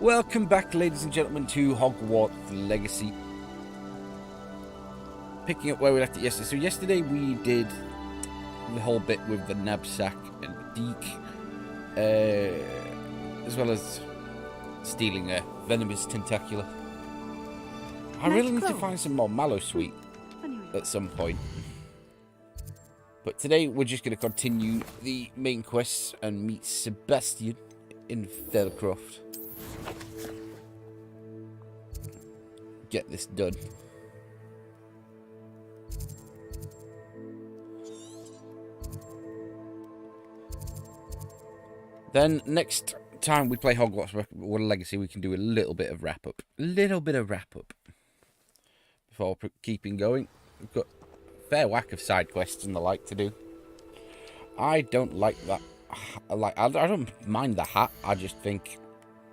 Welcome back, ladies and gentlemen, to Hogwarts Legacy. Picking up where we left it yesterday. So yesterday we did the whole bit with the knapsack and Deke, as well as stealing a venomous tentacula. I really need to find some more mallow sweet at some point. But today we're just going to continue the main quests and meet Sebastian in Feldcroft. Get this done. Then next time we play Hogwarts Legacy, we can do a little bit of wrap up. Before keeping going. We've got a fair whack of side quests and the like to do. I don't like that. I don't mind the hat. I just think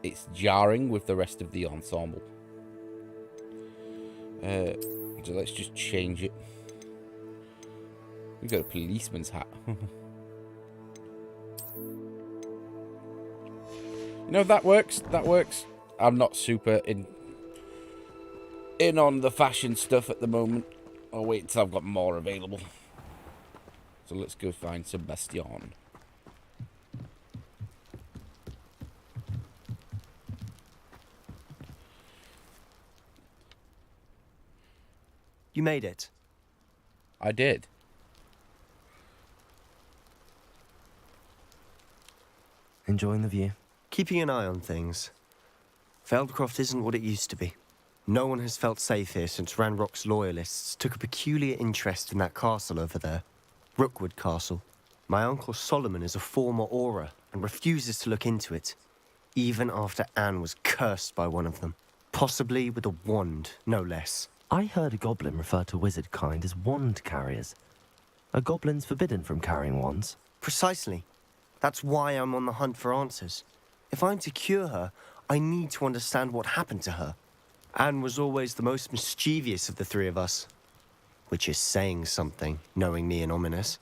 it's jarring with the rest of the ensemble. So let's just change it. We've got a policeman's hat. You know, that works. I'm not super in on the fashion stuff at the moment. I'll wait until I've got more available. So let's go find Sebastian. You made it. I did. Enjoying the view? Keeping an eye on things. Feldcroft isn't what it used to be. No one has felt safe here since Ranrock's loyalists took a peculiar interest in that castle over there. Rookwood Castle. My uncle Solomon is a former Auror and refuses to look into it, even after Anne was cursed by one of them. Possibly with a wand, no less. I heard a goblin refer to wizard kind as wand carriers. Are goblins forbidden from carrying wands? Precisely. That's why I'm on the hunt for answers. If I'm to cure her, I need to understand what happened to her. Anne was always the most mischievous of the three of us. Which is saying something, knowing me and Ominous.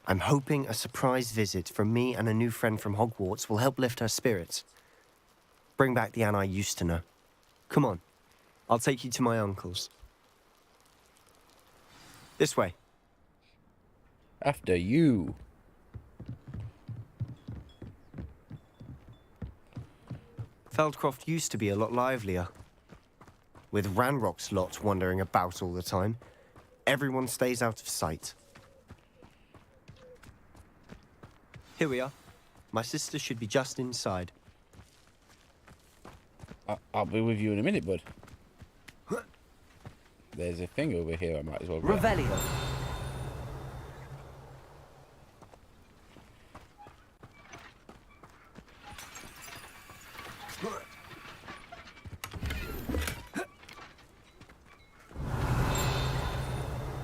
I'm hoping a surprise visit from me and a new friend from Hogwarts will help lift her spirits. Bring back the Anne I used to know. Come on. I'll take you to my uncle's. This way. After you. Feldcroft used to be a lot livelier. With Ranrock's lot wandering about all the time, everyone stays out of sight. Here we are. My sister should be just inside. I'll be with you in a minute, bud. There's a thing over here I might as well grab. Revelio.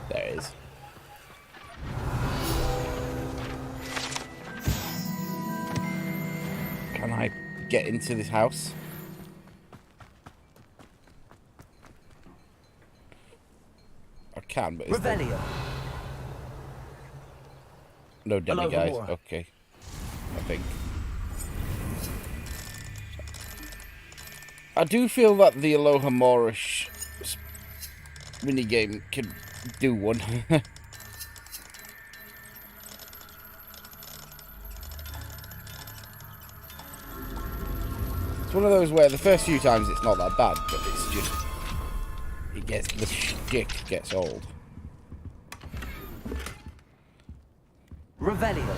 There it is. Can I get into this house? I can, but it's Revelio. no dummy Hello, guys. Gamora. Okay, I think. I do feel that the Aloha Moorish minigame can do one. It's one of those where the first few times it's not that bad, but it's just the shtick gets old. Revelio.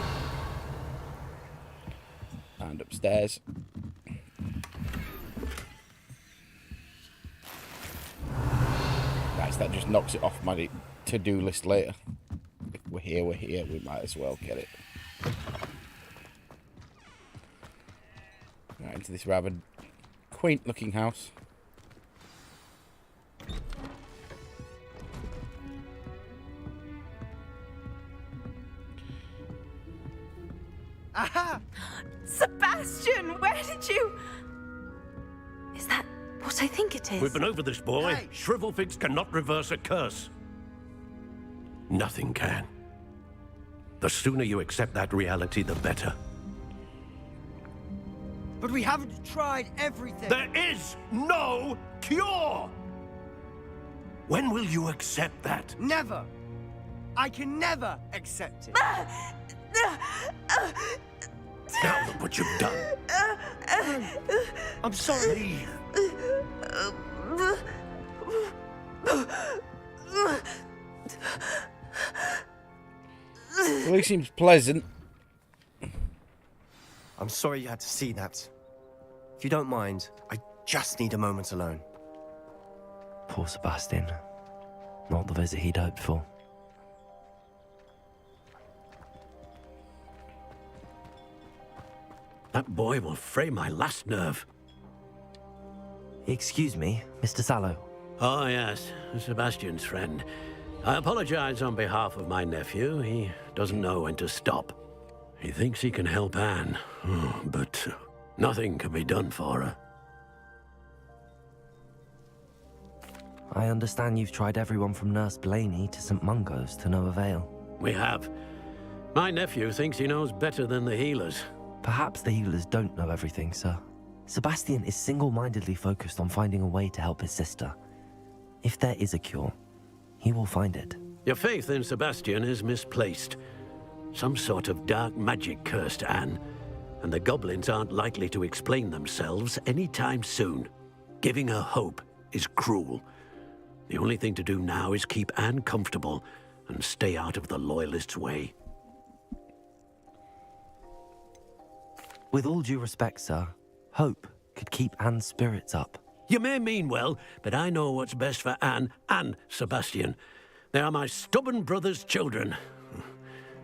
And upstairs. Nice, that just knocks it off my to-do list later. If we're here, we might as well get it. Right, into this rather quaint-looking house. Aha! Sebastian, where did you... Is that what I think it is? We've been over this, boy. Hey. Shrivelfigs cannot reverse a curse. Nothing can. The sooner you accept that reality, the better. But we haven't tried everything. There is no cure! When will you accept that? Never. I can never accept it. Now look what you've done. I'm sorry. Leave. Well, he seems pleasant. I'm sorry you had to see that. If you don't mind, I just need a moment alone. Poor Sebastian. Not the visit he'd hoped for. That boy will fray my last nerve. Excuse me, Mr. Sallow. Oh, yes, Sebastian's friend. I apologize on behalf of my nephew. He doesn't know when to stop. He thinks he can help Anne, but nothing can be done for her. I understand you've tried everyone from Nurse Blaney to St. Mungo's to no avail. We have. My nephew thinks he knows better than the healers. Perhaps the healers don't know everything, sir. Sebastian is single-mindedly focused on finding a way to help his sister. If there is a cure, he will find it. Your faith in Sebastian is misplaced. Some sort of dark magic cursed Anne, and the goblins aren't likely to explain themselves anytime soon. Giving her hope is cruel. The only thing to do now is keep Anne comfortable and stay out of the Loyalists' way. With all due respect, sir, hope could keep Anne's spirits up. You may mean well, but I know what's best for Anne and Sebastian. They are my stubborn brother's children.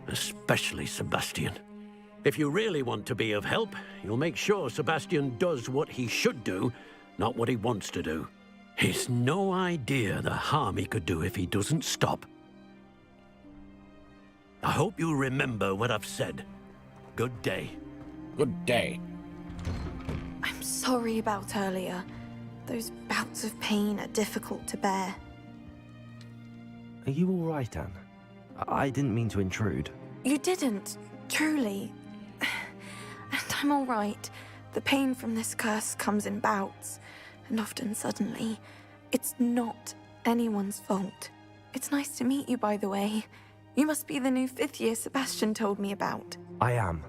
Especially Sebastian. If you really want to be of help, you'll make sure Sebastian does what he should do, not what he wants to do. He's no idea the harm he could do if he doesn't stop. I hope you'll remember what I've said. Good day. Good day. I'm sorry about earlier. Those bouts of pain are difficult to bear. Are you all right, Anne? I didn't mean to intrude. You didn't, truly. And I'm all right. The pain from this curse comes in bouts, and often suddenly. It's not anyone's fault. It's nice to meet you, by the way. You must be the new 5th year Sebastian told me about. I am.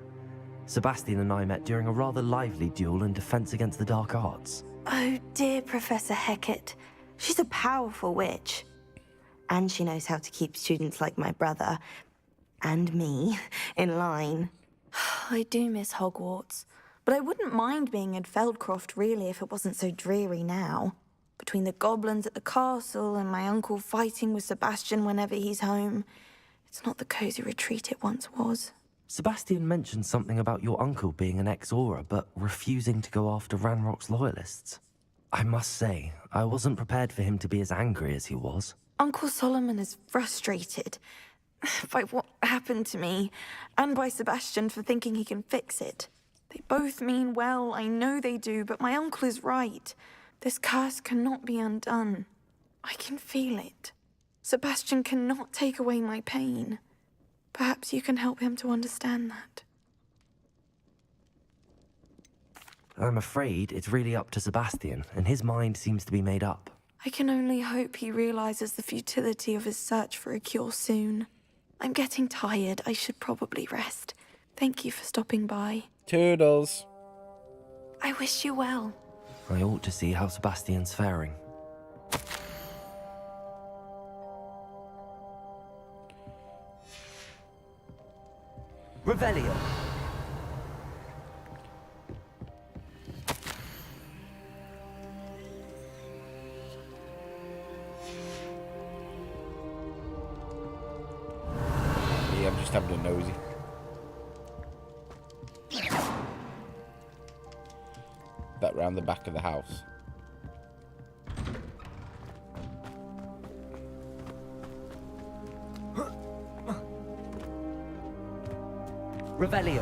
Sebastian and I met during a rather lively duel in defense against the dark arts. Oh, dear Professor Hecat. She's a powerful witch. And she knows how to keep students like my brother, and me, in line. I do miss Hogwarts, but I wouldn't mind being in Feldcroft, really, if it wasn't so dreary now. Between the goblins at the castle and my uncle fighting with Sebastian whenever he's home, it's not the cozy retreat it once was. Sebastian mentioned something about your uncle being an ex-Auror, but refusing to go after Ranrock's loyalists. I must say, I wasn't prepared for him to be as angry as he was. Uncle Solomon is frustrated by what happened to me, and by Sebastian for thinking he can fix it. They both mean well, I know they do, but my uncle is right. This curse cannot be undone. I can feel it. Sebastian cannot take away my pain. Perhaps you can help him to understand that. I'm afraid it's really up to Sebastian, and his mind seems to be made up. I can only hope he realizes the futility of his search for a cure soon. I'm getting tired. I should probably rest. Thank you for stopping by. Toodles. I wish you well. I ought to see how Sebastian's faring. Revelio. Yeah, I'm just having a nosy. That round the back of the house. Revelio.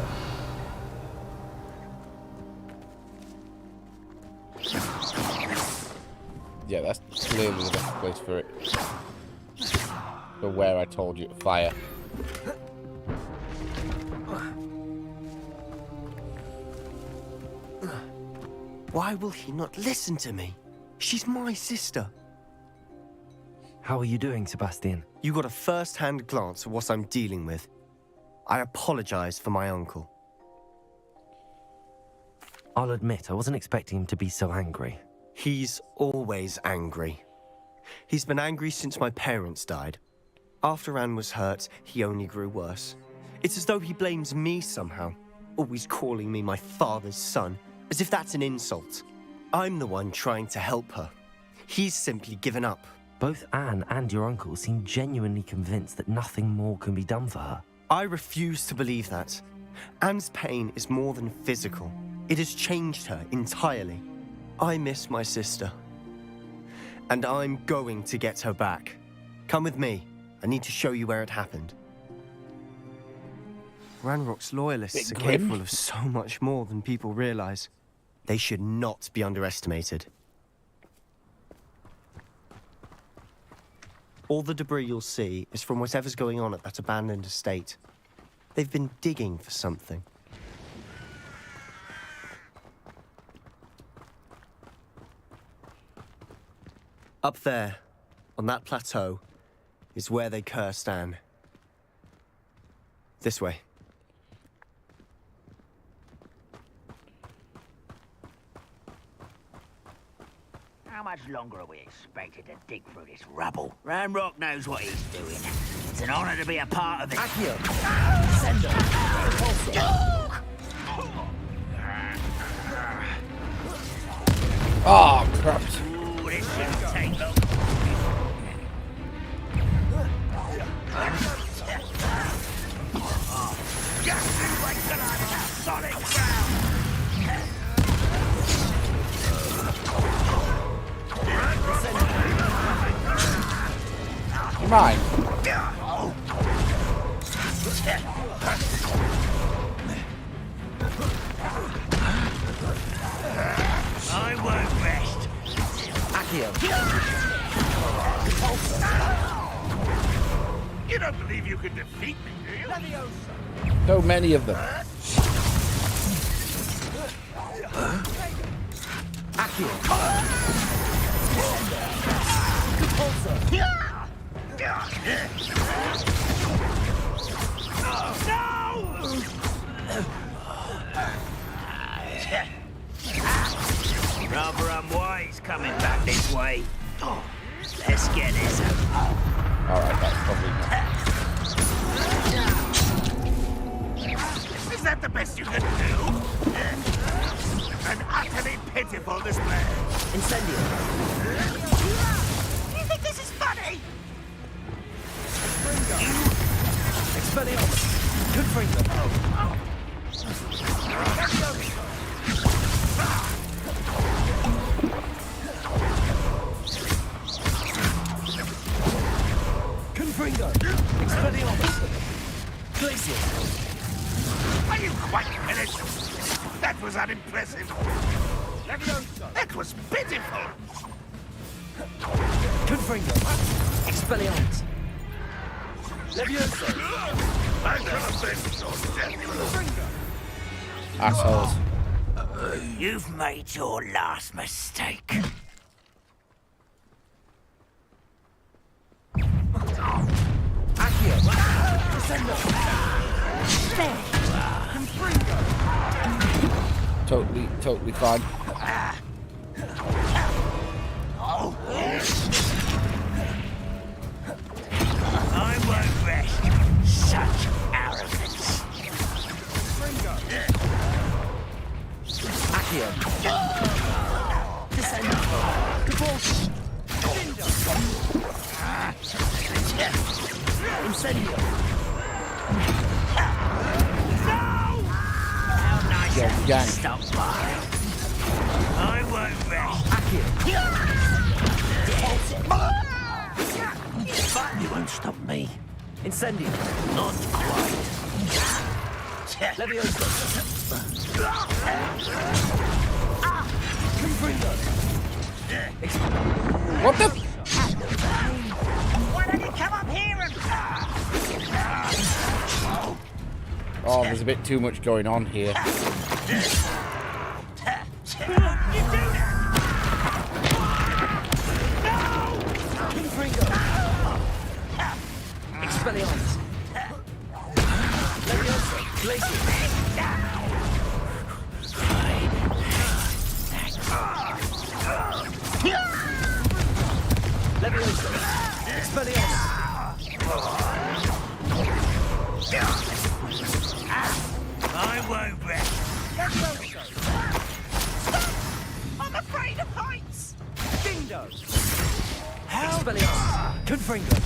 Yeah, that's clearly the best place for it. For where I told you to fire. Why will he not listen to me? She's my sister. How are you doing, Sebastian? You got a first-hand glance at what I'm dealing with. I apologize for my uncle. I'll admit, I wasn't expecting him to be so angry. He's always angry. He's been angry since my parents died. After Anne was hurt, he only grew worse. It's as though he blames me somehow, always calling me my father's son, as if that's an insult. I'm the one trying to help her. He's simply given up. Both Anne and your uncle seem genuinely convinced that nothing more can be done for her. I refuse to believe that. Anne's pain is more than physical. It has changed her entirely. I miss my sister. And I'm going to get her back. Come with me. I need to show you where it happened. Ranrock's loyalists are capable of so much more than people realize. They should not be underestimated. All the debris you'll see is from whatever's going on at that abandoned estate. They've been digging for something. Up there, on that plateau, is where they cursed Anne. This way. How much longer are we expected to dig through this rubble? Ranrock knows what he's doing. It's an honor to be a part of it. Oh, crap. Ooh, this shouldn't take long. Solid ground. You mind? I won't rest. You don't believe you can defeat me, do you? So many of them. Rather unwise coming back this way. Let's get this. Alright, that's probably not. Is that the best you can do? An utterly pitiful display. Incendio. You think this is funny? Expelliarmus. Good finger. Confringo. Expelliarmus. Glacier. Are you quite finished? That was unimpressive. That was pitiful. Confringo. Expelliarmus. Levioso. I never been so deaf. Assholes. You've made your last mistake. Totally fine. I won't rest. Such arrogance. Incendio. How nice Yeah, of you gang. to stop by. I won't rest. But you won't stop me. Incendio. Not quite. Levioso. Confringo. What the? Why don't you come up here and... Oh, there's a bit too much going on here. Expelliarmus! Leviosa! Glacier! Leviosa! Expelliarmus! I won't rest. I'm afraid of heights! Dingo! Expelliarmus! Confringo!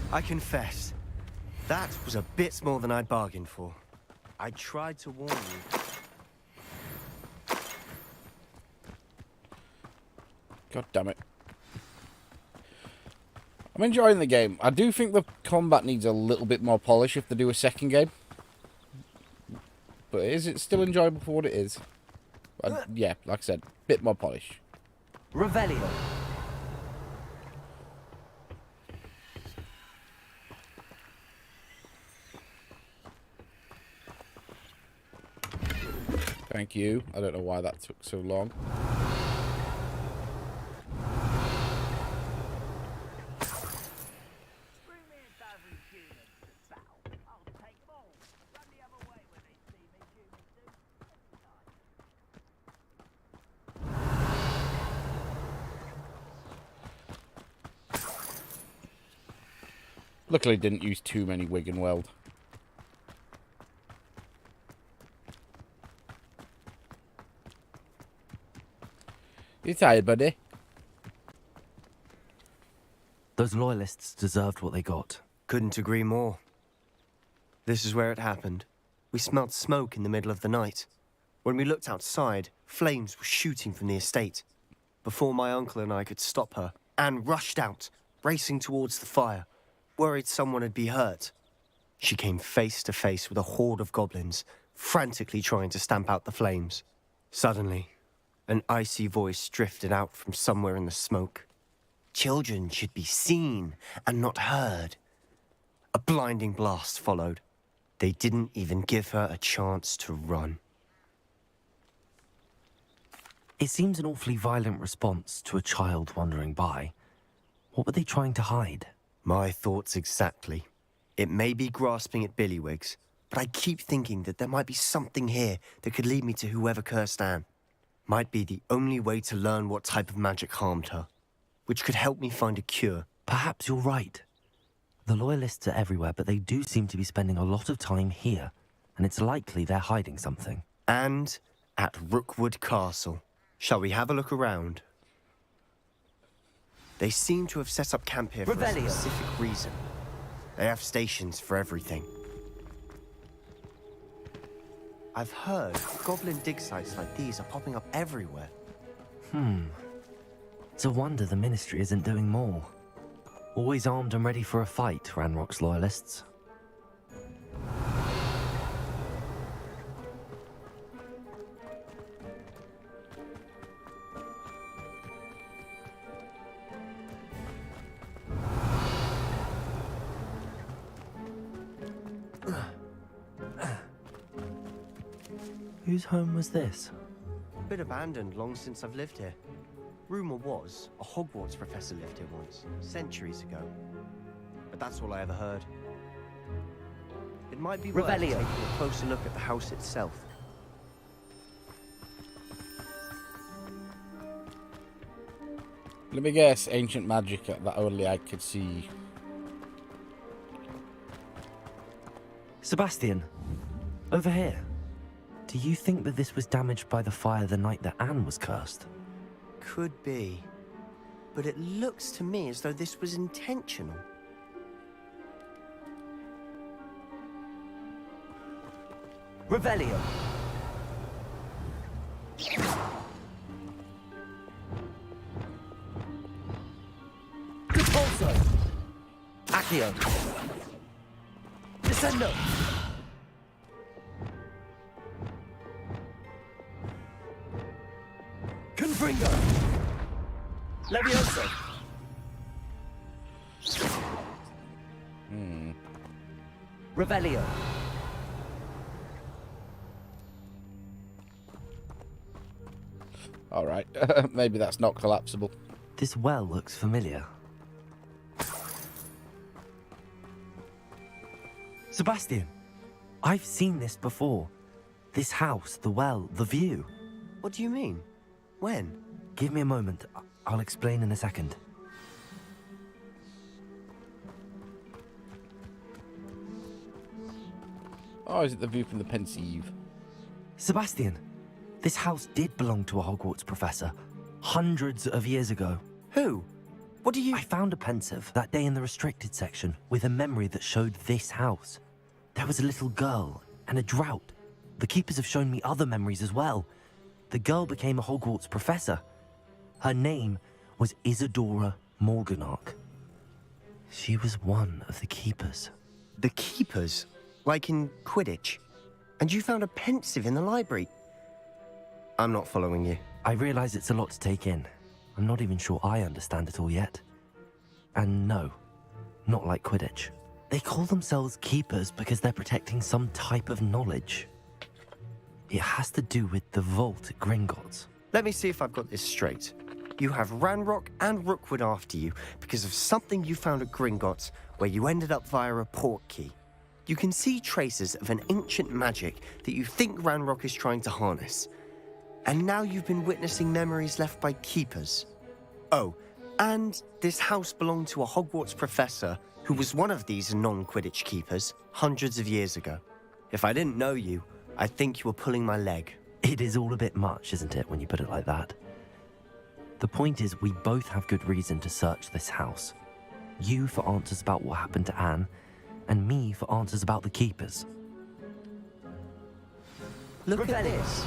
I confess, that was a bit more than I'd bargained for. I tried to warn you. God damn it. I'm enjoying the game. I do think the combat needs a little bit more polish if they do a second game. But is it still enjoyable for what it is? Yeah, like I said, bit more polish. Revelio! Thank you. I don't know why that took so long. Bring me a dozen humans to battle. I'll take them all. Run the other way when they see me, humans do. Luckily didn't use too many wig and weld. You tired, buddy? Those loyalists deserved what they got. Couldn't agree more. This is where it happened. We smelled smoke in the middle of the night. When we looked outside, flames were shooting from the estate. Before my uncle and I could stop her, Anne rushed out, racing towards the fire, worried someone had been hurt. She came face to face with a horde of goblins, frantically trying to stamp out the flames. Suddenly, an icy voice drifted out from somewhere in the smoke. Children should be seen and not heard. A blinding blast followed. They didn't even give her a chance to run. It seems an awfully violent response to a child wandering by. What were they trying to hide? My thoughts exactly. It may be grasping at billywhigs, but I keep thinking that there might be something here that could lead me to whoever cursed Anne. Might be the only way to learn what type of magic harmed her, which could help me find a cure. Perhaps you're right. The loyalists are everywhere, but they do seem to be spending a lot of time here, and it's likely they're hiding something. And at Rookwood Castle. Shall we have a look around? They seem to have set up camp here for a specific reason. They have stations for everything. I've heard goblin dig sites like these are popping up everywhere. It's a wonder the Ministry isn't doing more. Always armed and ready for a fight, Ranrock's loyalists. Whose home was this? Bit abandoned long since I've lived here. Rumor was a Hogwarts professor lived here once, centuries ago. But that's all I ever heard. It might be worth taking a closer look at the house itself. Let me guess, ancient magic that only I could see. Sebastian, over here. Do you think that this was damaged by the fire the night that Anne was cursed? Could be. But it looks to me as though this was intentional. Revelio! Repulso! Accio! Descendo! Confringo! Levioso! Revelio! Alright, maybe that's not collapsible. This well looks familiar. Sebastian, I've seen this before. This house, the well, the view. What do you mean? When? Give me a moment. I'll explain in a second. Oh, is it the view from the Pensieve? Sebastian, this house did belong to a Hogwarts professor hundreds of years ago. Who? What do you... I found a pensive that day in the restricted section with a memory that showed this house. There was a little girl and a drought. The keepers have shown me other memories as well. The girl became a Hogwarts professor. Her name was Isadora Morganach. She was one of the keepers. The keepers? Like in Quidditch? And you found a pensive in the library? I'm not following you. I realize it's a lot to take in. I'm not even sure I understand it all yet. And no, not like Quidditch. They call themselves keepers because they're protecting some type of knowledge. It has to do with the vault at Gringotts. Let me see if I've got this straight. You have Ranrock and Rookwood after you because of something you found at Gringotts where you ended up via a port key. You can see traces of an ancient magic that you think Ranrock is trying to harness. And now you've been witnessing memories left by keepers. Oh, and this house belonged to a Hogwarts professor who was one of these non-Quidditch keepers hundreds of years ago. If I didn't know you, I'd think you were pulling my leg. It is all a bit much, isn't it, when you put it like that? The point is, we both have good reason to search this house. You for answers about what happened to Anne, and me for answers about the keepers. Look at this.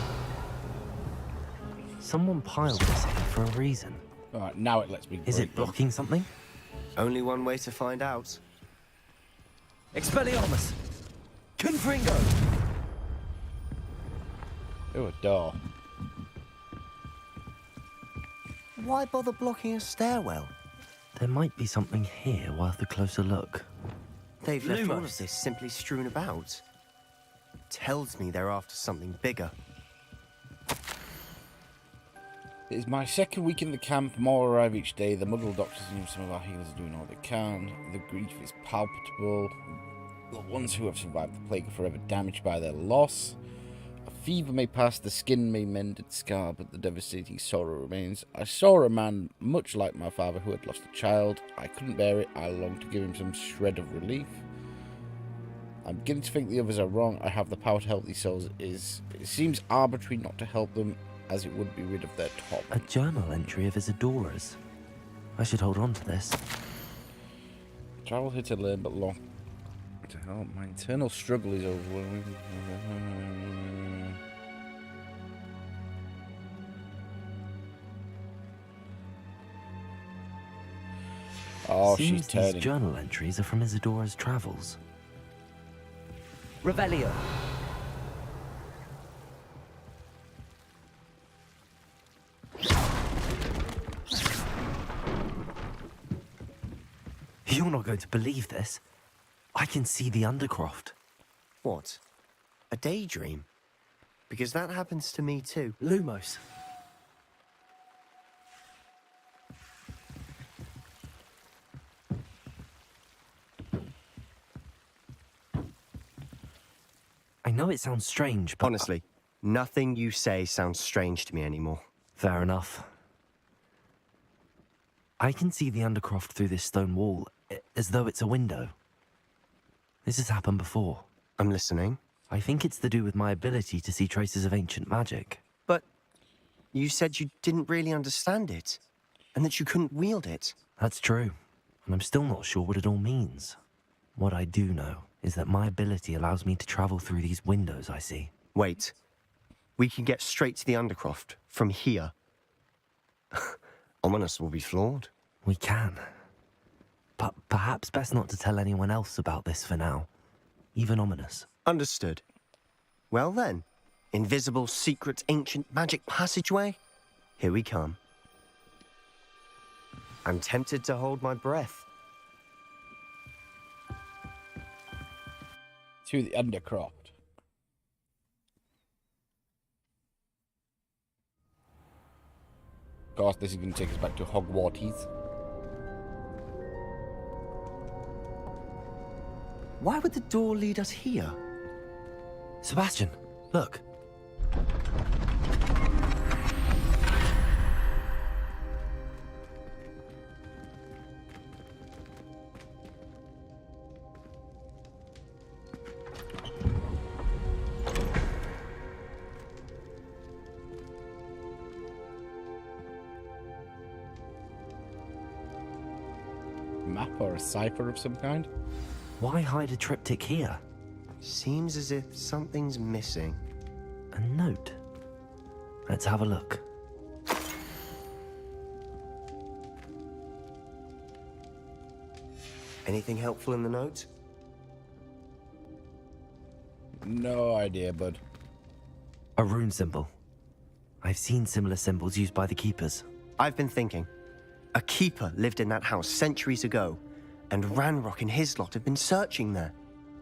Someone piled this here for a reason. Alright, now it lets me Is it break them. blocking something? Only one way to find out. Expelliarmus! Confringo! Oh, a door. Why bother blocking a stairwell? There might be something here worth a closer look. They've left all of Lumos. this simply strewn about. Tells me they're after something bigger. It is my second week in the camp. More arrive each day. The muddled doctors and some of our healers are doing all they can. The grief is palpable. The ones who have survived the plague are forever damaged by their loss. A fever may pass, the skin may mend its scar, but the devastating sorrow remains. I saw a man much like my father who had lost a child. I couldn't bear it. I longed to give him some shred of relief. I'm beginning to think the others are wrong. I have the power to help these souls. It seems arbitrary not to help them, as it would be rid of their top. A journal entry of Isadora's. I should hold on to this. Travel here to learn, but long to help. My internal struggle is overwhelming. Oh, Seems she's turning. these journal entries are from Isadora's travels. Revelio. You're not going to believe this. I can see the Undercroft. What? A daydream? Because that happens to me too. Lumos. I know it sounds strange, but... Honestly, nothing you say sounds strange to me anymore. Fair enough. I can see the Undercroft through this stone wall, as though it's a window. This has happened before. I'm listening. I think it's to do with my ability to see traces of ancient magic. But you said you didn't really understand it, and that you couldn't wield it. That's true, and I'm still not sure what it all means. What I do know is that my ability allows me to travel through these windows I see. Wait. We can get straight to the Undercroft from here. Ominous will be flawed. We can. But perhaps best not to tell anyone else about this for now. Even Ominous. Understood. Well then, invisible, secret, ancient magic passageway? Here we come. I'm tempted to hold my breath. To the Undercroft. Of course, this is going to take us back to Hogwarts. Why would the door lead us here? Sebastian, look. Map or a cipher of some kind? Why hide a triptych here? Seems as if something's missing. A note. Let's have a look. Anything helpful in the note? No idea, bud. A rune symbol. I've seen similar symbols used by the keepers. I've been thinking. A keeper lived in that house centuries ago, and Ranrock and his lot have been searching there.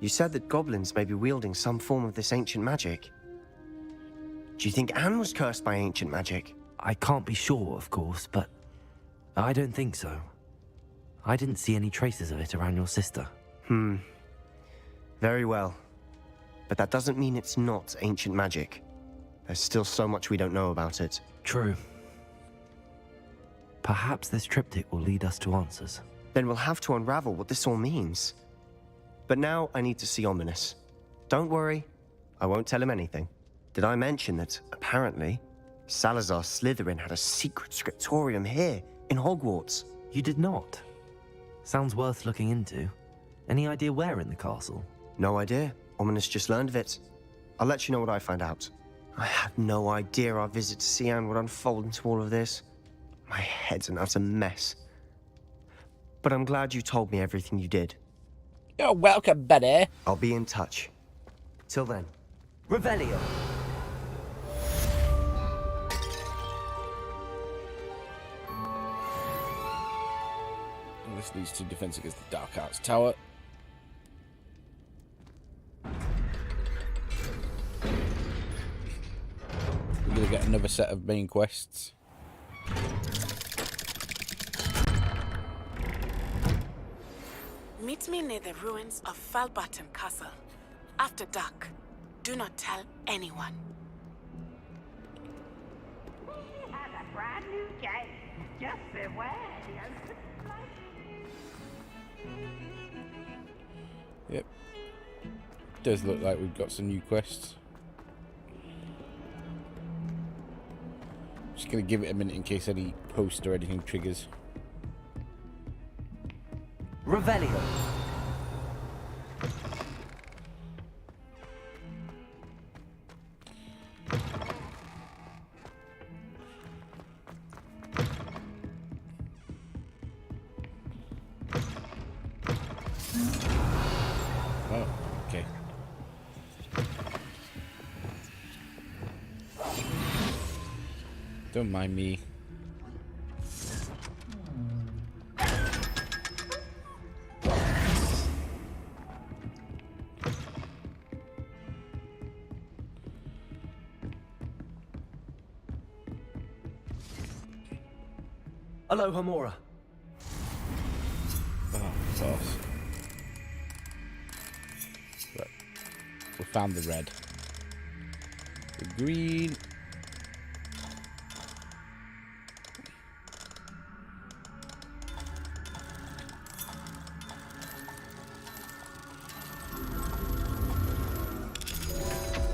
You said that goblins may be wielding some form of this ancient magic. Do you think Anne was cursed by ancient magic? I can't be sure, of course, but I don't think so. I didn't see any traces of it around your sister. Very well. But that doesn't mean it's not ancient magic. There's still so much we don't know about it. True. Perhaps this triptych will lead us to answers. Then we'll have to unravel what this all means. But now I need to see Ominous. Don't worry, I won't tell him anything. Did I mention that, apparently, Salazar Slytherin had a secret scriptorium here, in Hogwarts? You did not. Sounds worth looking into. Any idea where in the castle? No idea. Ominous just learned of it. I'll let you know what I find out. I had no idea our visit to Sian would unfold into all of this. My head's an utter mess. But I'm glad you told me everything you did. You're welcome, buddy. I'll be in touch. Till then. Revelio! This leads to defense against the Dark Arts Tower. We're going to get another set of main quests. Meet me near the ruins of Feldcroft Castle. After dark. Do not tell anyone. We have a brand new game. Just beware the open Yep. Does look like we've got some new quests. Just going to give it a minute in case any post or anything triggers. Revelio! Oh, okay. Don't mind me. Aloha Mora. Oh, boss. Right. We found the red. The green.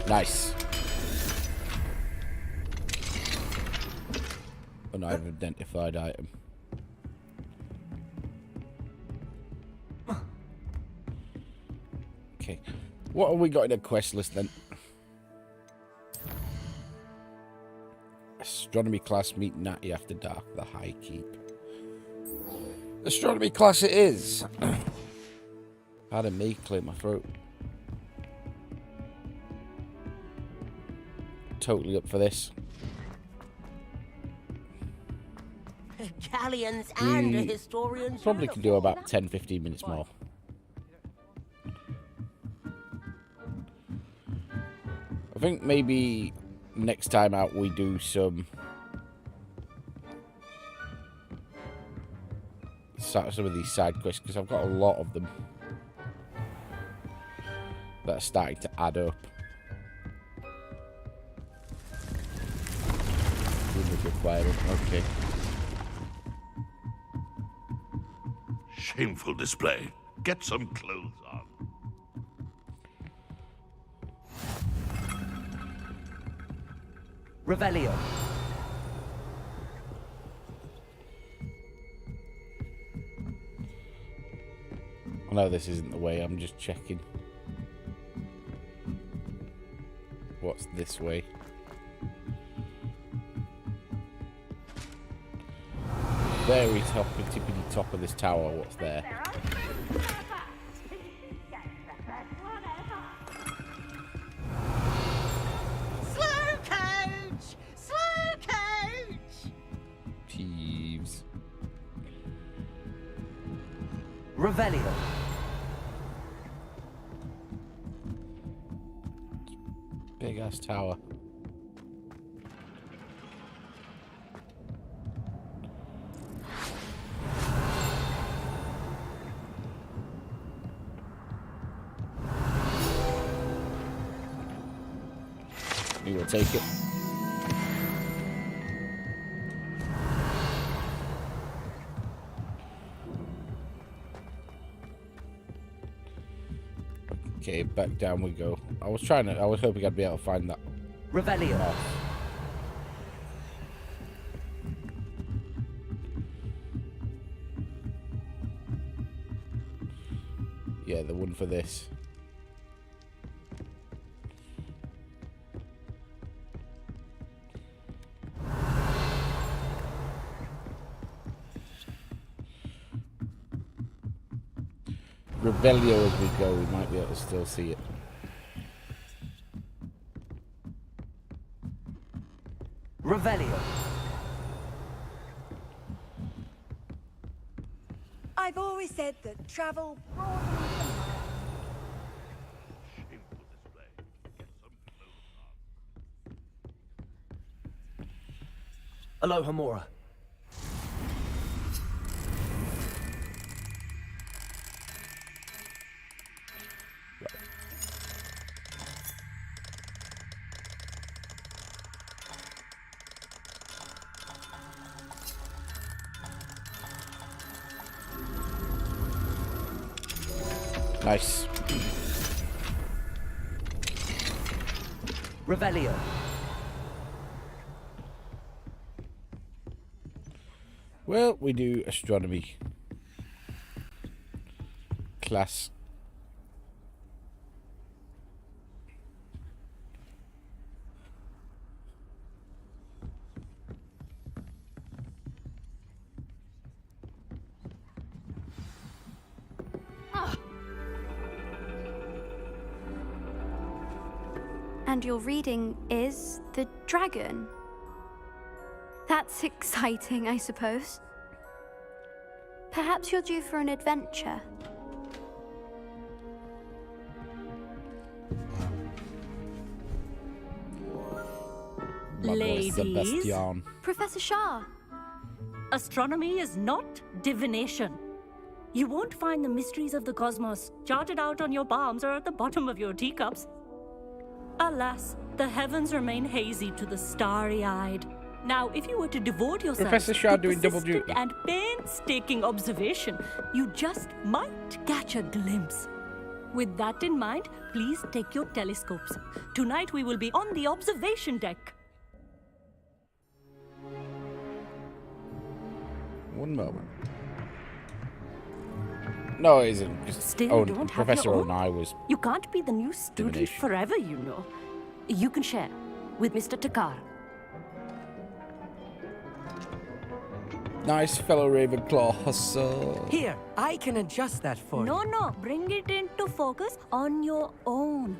Nice. An identified item. Okay. What have we got in the quest list then? Astronomy class meet Natty after dark, the High Keep. Astronomy class it is. Pardon me, clear my throat. Totally up for this. Galleons and historians. Probably could do about 10-15 minutes more. I think maybe next time out we do some some of these side quests because I've got a lot of them that are starting to add up. Requirement. Okay. Shameful display. Get some clothes on. Revelio. No, this isn't the way. I'm just checking. What's this way? Very top, tippity top of this tower. What's there? Slow coach! Slow coach! Thieves. Revelio. Big ass tower. We will take it. Okay, back down we go. I was hoping I'd be able to find that. Revelio. Oh. Yeah, the one for this. Revelio as we go, we might be able to still see it. Revelio. I've always said that travel broadens the mind. Shameful display. Get some clothes on. Aloha Mora. Nice. Revelio. Well, we do astronomy class. And your reading is the dragon. That's exciting, I suppose. Perhaps you're due for an adventure. Ladies, Sebastian. Professor Shah. Astronomy is not divination. You won't find the mysteries of the cosmos charted out on your palms or at the bottom of your teacups. Alas, the heavens remain hazy to the starry-eyed. Now, if you were to devote yourself Professor Shah to doing double persistent duty. and painstaking observation, you just might catch a glimpse. With that in mind, please take your telescopes. Tonight we will be on the observation deck. One moment. No, it isn't. Just Still don't have Professor your own? Onai was. You can't be the new student Divination. forever, you know. You can share with Mr. Takar. Nice fellow Ravenclaw. So. Here, I can adjust that for you. No, bring it into focus on your own.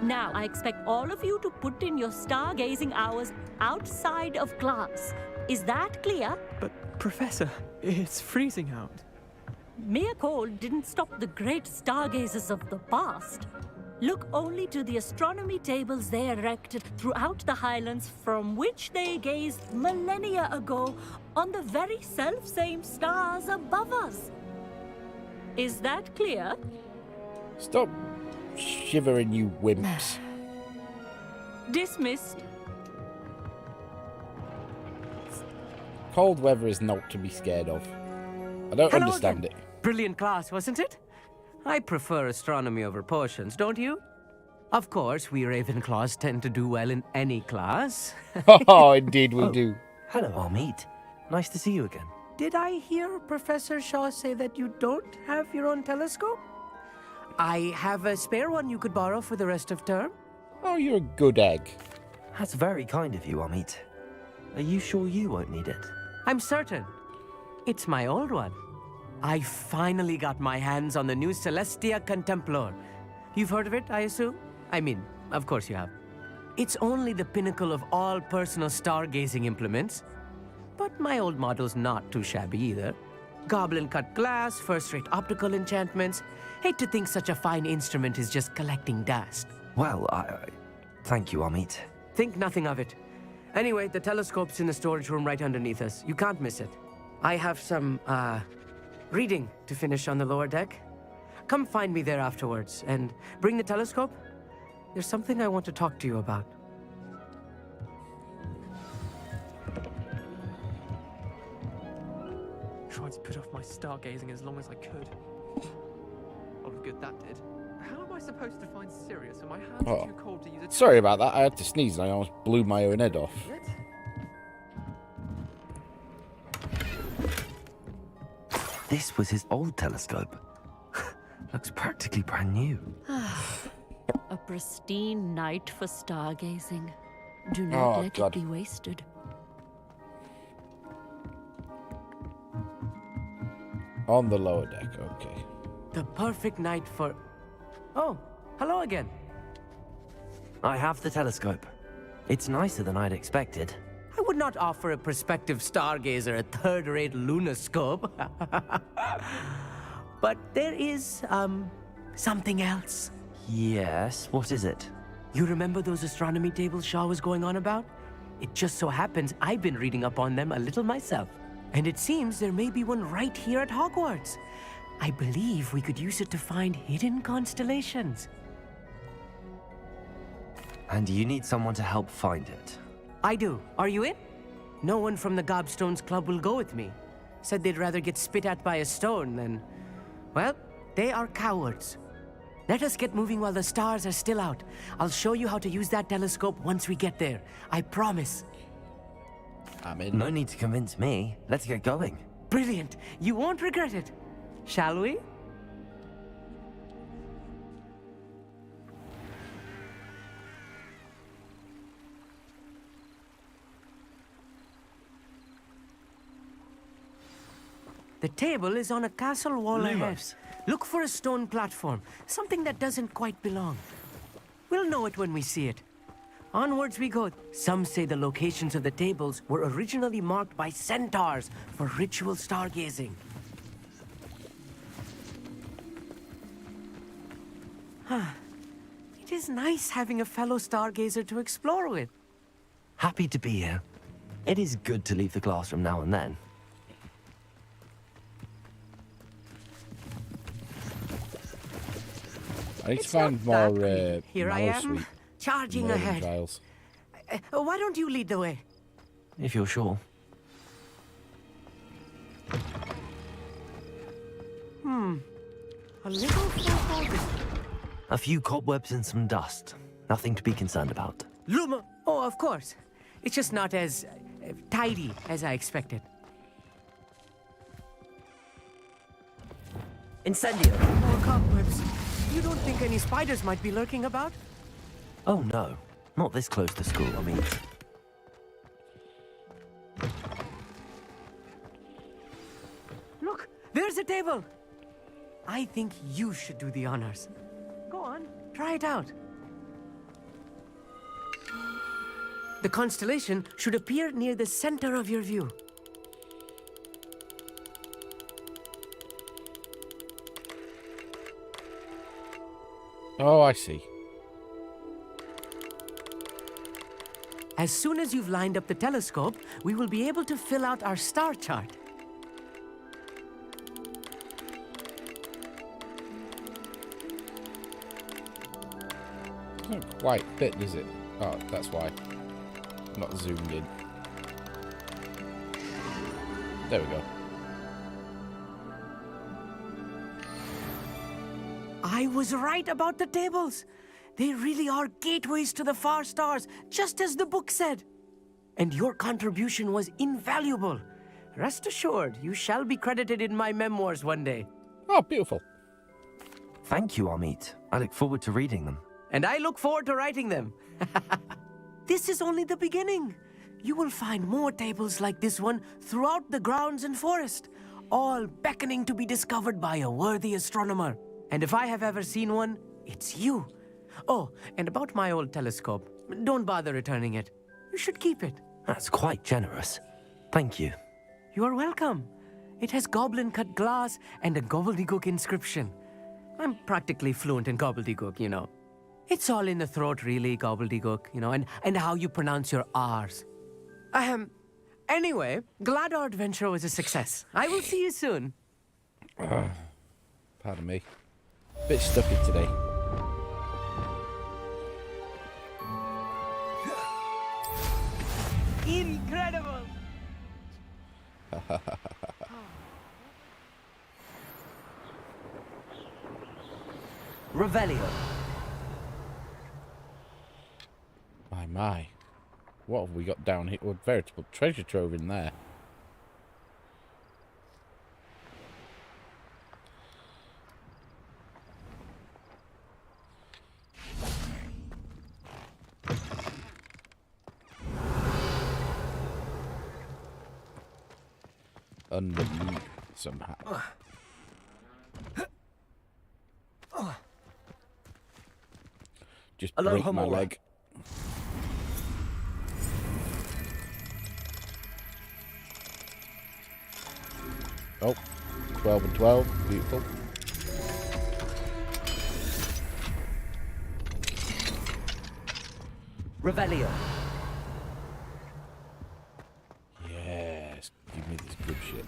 Now, I expect all of you to put in your stargazing hours outside of class. Is that clear? But, Professor, it's freezing out. mere cold didn't stop the great stargazers of the past. Look only to the astronomy tables they erected throughout the highlands from which they gazed millennia ago on the very self-same stars above us. Is that clear? Stop shivering, you wimps. Dismissed. Cold weather is not to be scared of. I don't understand again. it. Brilliant class, wasn't it? I prefer astronomy over potions, don't you? Of course, we Ravenclaws tend to do well in any class. Oh, indeed we do. Hello, Amit. Nice to see you again. Did I hear Professor Shaw say that you don't have your own telescope? I have a spare one you could borrow for the rest of term. Oh, you're a good egg. That's very kind of you, Amit. Are you sure you won't need it? I'm certain. It's my old one. I finally got my hands on the new Celestia Contemplar. You've heard of it, I assume? I mean, of course you have. It's only the pinnacle of all personal stargazing implements. But my old model's not too shabby either. Goblin-cut glass, first-rate optical enchantments. Hate to think such a fine instrument is just collecting dust. Well, thank you, Amit. Think nothing of it. Anyway, the telescope's in the storage room right underneath us. You can't miss it. I have some, reading to finish on the lower deck. Come find me there afterwards, and bring the telescope. There's something I want to talk to you about. Tried to put off my stargazing as long as I could. All the good that did. How am I supposed to find Sirius when my hands are too cold to use a... Sorry about that. I had to sneeze and I almost blew my own head off. This was his old telescope. Looks practically brand new. A pristine night for stargazing. Do not let it be wasted. On the lower deck, okay. The perfect night for... Oh, hello again. I have the telescope. It's nicer than I'd expected. I would not offer a prospective stargazer a third-rate lunoscope. But there is, something else. Yes, what is it? You remember those astronomy tables Shaw was going on about? It just so happens I've been reading up on them a little myself. And it seems there may be one right here at Hogwarts. I believe we could use it to find hidden constellations. And you need someone to help find it. I do. Are you in? No one from the Gobstones Club will go with me. Said they'd rather get spit at by a stone than... Well, they are cowards. Let us get moving while the stars are still out. I'll show you how to use that telescope once we get there. I promise. I'm in. No need to convince me. Let's get going. Brilliant. You won't regret it. Shall we? The table is on a castle wall ahead. Look for a stone platform, something that doesn't quite belong. We'll know it when we see it. Onwards we go. Some say the locations of the tables were originally marked by centaurs for ritual stargazing. It is nice having a fellow stargazer to explore with. Happy to be here. It is good to leave the classroom now and then. I need to find more Here I am, Mallow charging Sweet ahead. trials. Why don't you lead the way? If you're sure. A little foreboding. A few cobwebs and some dust. Nothing to be concerned about. Luma! Oh, of course. It's just not as tidy as I expected. Incendio! More cobwebs. You don't think any spiders might be lurking about? Oh no, not this close to school, I mean. Look, there's a table. I think you should do the honors. Go on, try it out. The constellation should appear near the center of your view. Oh, I see. As soon as you've lined up the telescope, we will be able to fill out our star chart. Doesn't quite fit, does it? Oh, that's why. Not zoomed in. There we go. I was right about the tables. They really are gateways to the far stars, just as the book said. And your contribution was invaluable. Rest assured, you shall be credited in my memoirs one day. Oh, beautiful. Thank you, Amit. I look forward to reading them. And I look forward to writing them. This is only the beginning. You will find more tables like this one throughout the grounds and forest, all beckoning to be discovered by a worthy astronomer. And if I have ever seen one, it's you. Oh, and about my old telescope, don't bother returning it. You should keep it. That's quite generous. Thank you. You are welcome. It has goblin-cut glass and a gobbledygook inscription. I'm practically fluent in gobbledygook, you know. It's all in the throat, really, gobbledygook, you know, and how you pronounce your R's. Anyway, glad our adventure was a success. I will see you soon. Pardon me. Bit stuffy today. Incredible! Revelio. My. What have we got down here? A veritable treasure trove in there. Underneath somehow. Just break my leg. Oh, 12 and 12. Beautiful. Revelio. Yes, give me this good shit.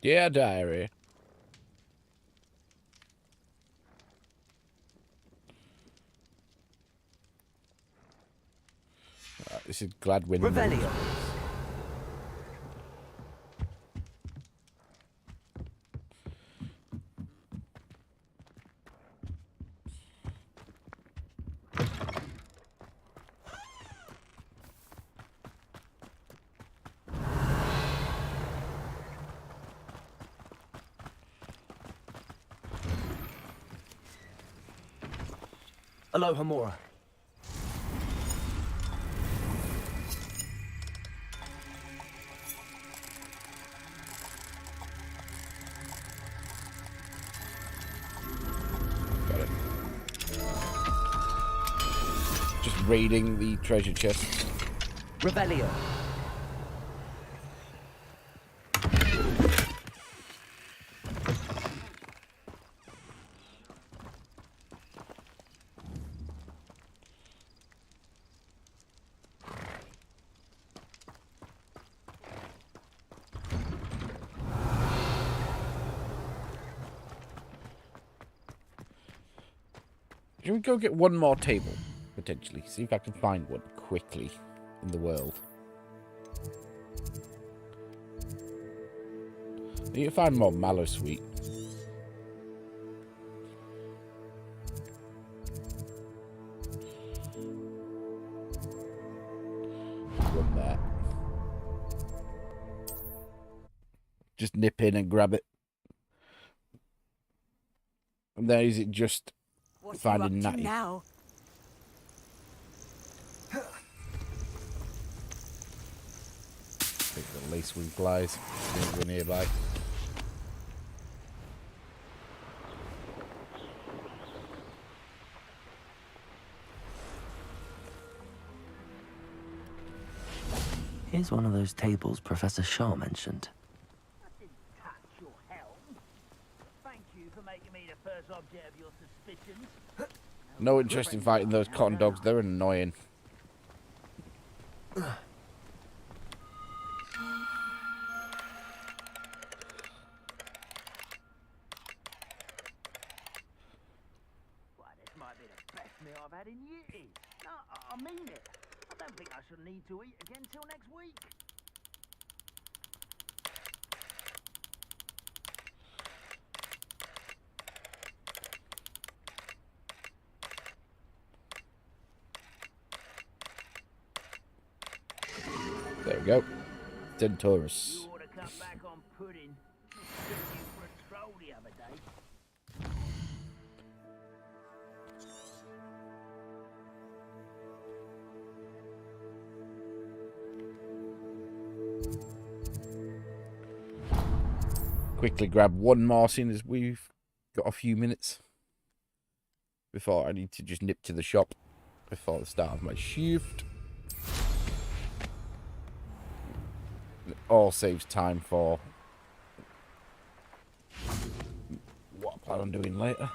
Dear diary. This is Gladwin. Revelio. Aloha Mora. Got it. Just raiding the treasure chests. Revelio. Should we go get one more table, potentially? See if I can find one quickly in the world. I need to find more mallow sweet. One there. Just nip in and grab it. And there is it just... What finding are you up to Natty. now? Take the lacewing flies. We're nearby. Here's one of those tables Professor Shaw mentioned. I didn't touch your helm. Thank you for making me the first object of your suspicions. No interest in fighting those cotton dogs. They're annoying. Meal I've had in years. No, I mean it. I don't think I shall need to eat again till next week. There we go. Centaurus. You ought to come back on pudding. I took you for a stroll the other day. Quickly grab one more, seeing as we've got a few minutes before I need to just nip to the shop before the start of my shift. It all saves time for what I plan on doing later.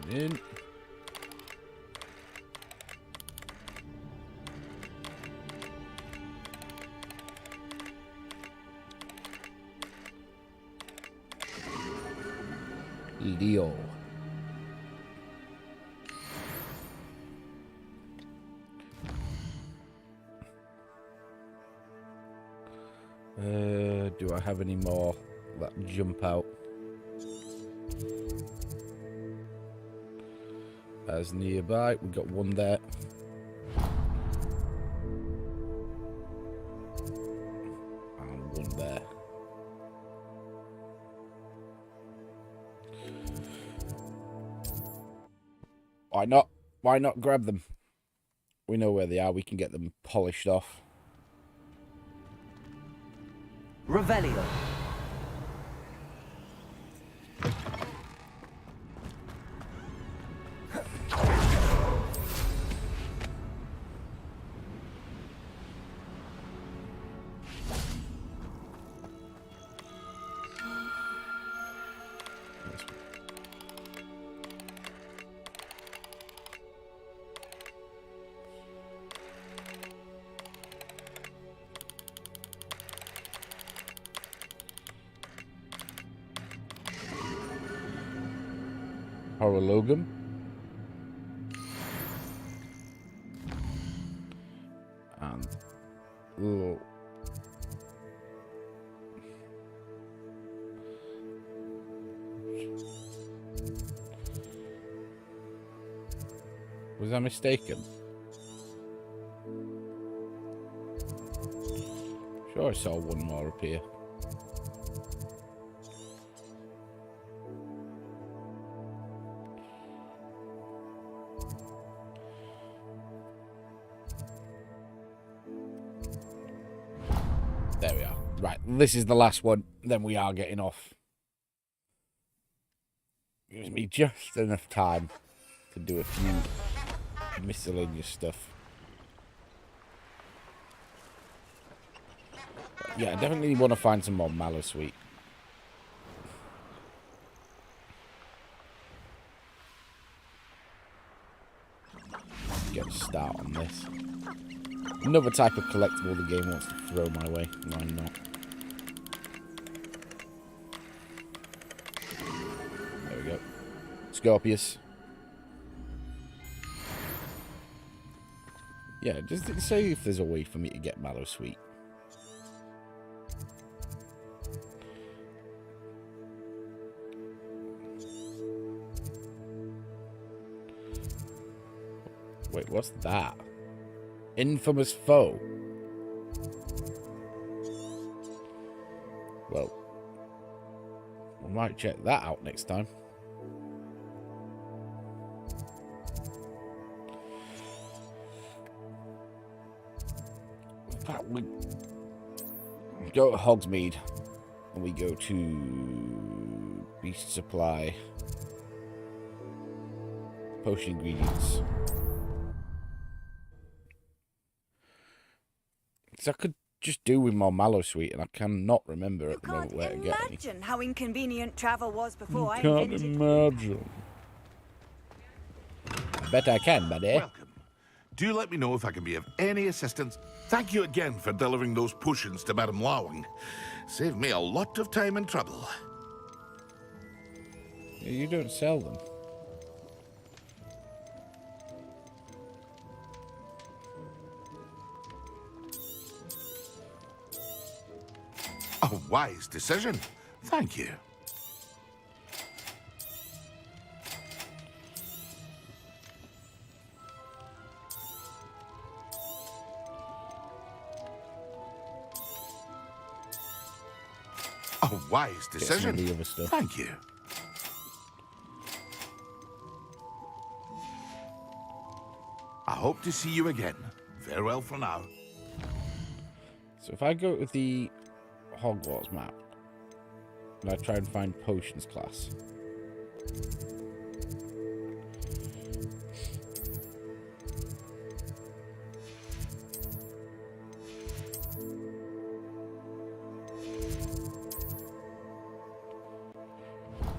In. Leo. Do I have any more that jump out? As nearby, we got one there. And one there. Why not? Why not grab them? We know where they are. We can get them polished off. Revelio. Horologum. And oh. Was I mistaken? Sure I saw one more appear. There we are. Right, this is the last one. Then we are getting off. Gives me just enough time to do a few miscellaneous stuff. But yeah, I definitely want to find some more mallow sweet. Get a start on this. Another type of collectible the game wants to throw my way. Why not? There we go. Scorpius. Yeah, does it say if there's a way for me to get mallow sweet? Wait, what's that? Infamous foe. Well, we might check that out next time. We go to Hogsmeade. And we go to Beast Supply. Potion ingredients. Because I could just do with more mallow sweet, and I cannot remember at the moment where to get any. Imagine how inconvenient travel was before I Can't invented imagine. I bet I can, buddy. Welcome. Do let me know if I can be of any assistance. Thank you again for delivering those potions to Madame Lawing. Saved me a lot of time and trouble. You don't sell them. A wise decision. Thank you. A wise decision. The other stuff. Thank you. I hope to see you again. Farewell for now. So if I go to the Hogwarts map, and I try and find Potions class.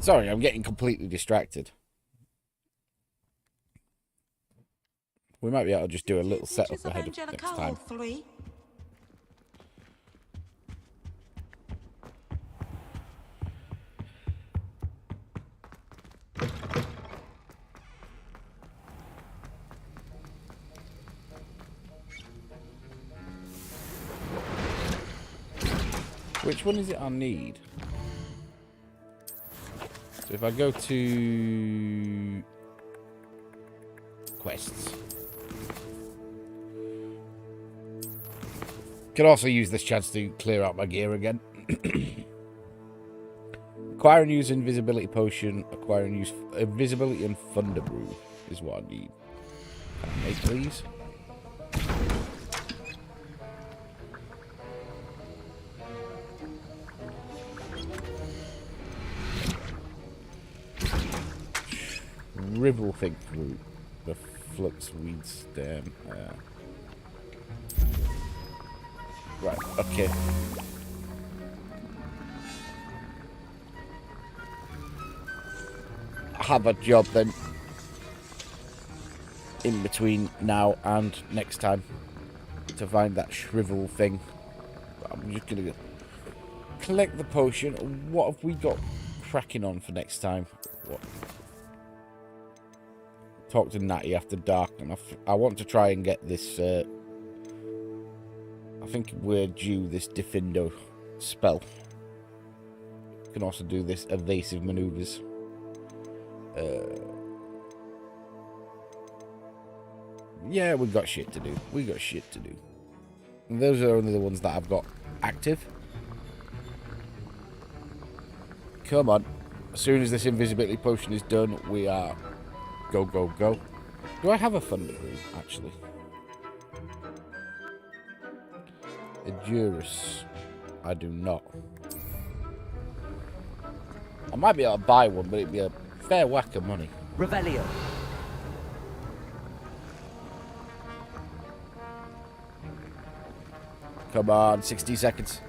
Sorry, I'm getting completely distracted. We might be able to just do a little setup ahead of next time. Which one is it I need? So if I go to quests, can also use this chance to clear out my gear again. Acquire and use invisibility potion. Acquire and use invisibility and thunder brew is what I need. Can I make these? Rivel think root, the flux weed stem. Right, okay. I have a job then in between now and next time to find that shrivel thing. I'm just gonna collect the potion. What have we got cracking on for next time? What? Talk to Natty after dark, and I want to try and get this. I think we're due this Diffindo spell. Can also do this evasive maneuvers. Yeah, we've got shit to do. We got shit to do. And those are only the ones that I've got active. Come on. As soon as this invisibility potion is done, we are go, go, go. Do I have a thunder room, actually? Edurus. I do not. I might be able to buy one, but it'd be a fair whack of money. Revelio. Come on, 60 seconds.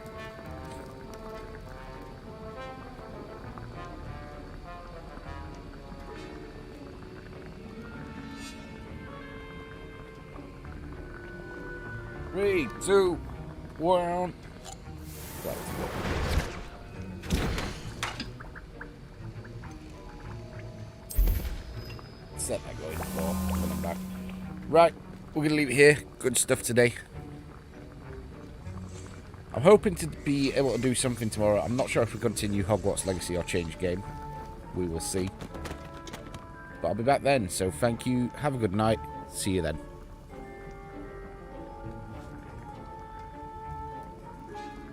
Three, two, one. Set that going for when I'm back. Right, we're gonna leave it here. Good stuff today. I'm hoping to be able to do something tomorrow. I'm not sure if we continue Hogwarts Legacy or change game. We will see. But I'll be back then. So thank you. Have a good night. See you then.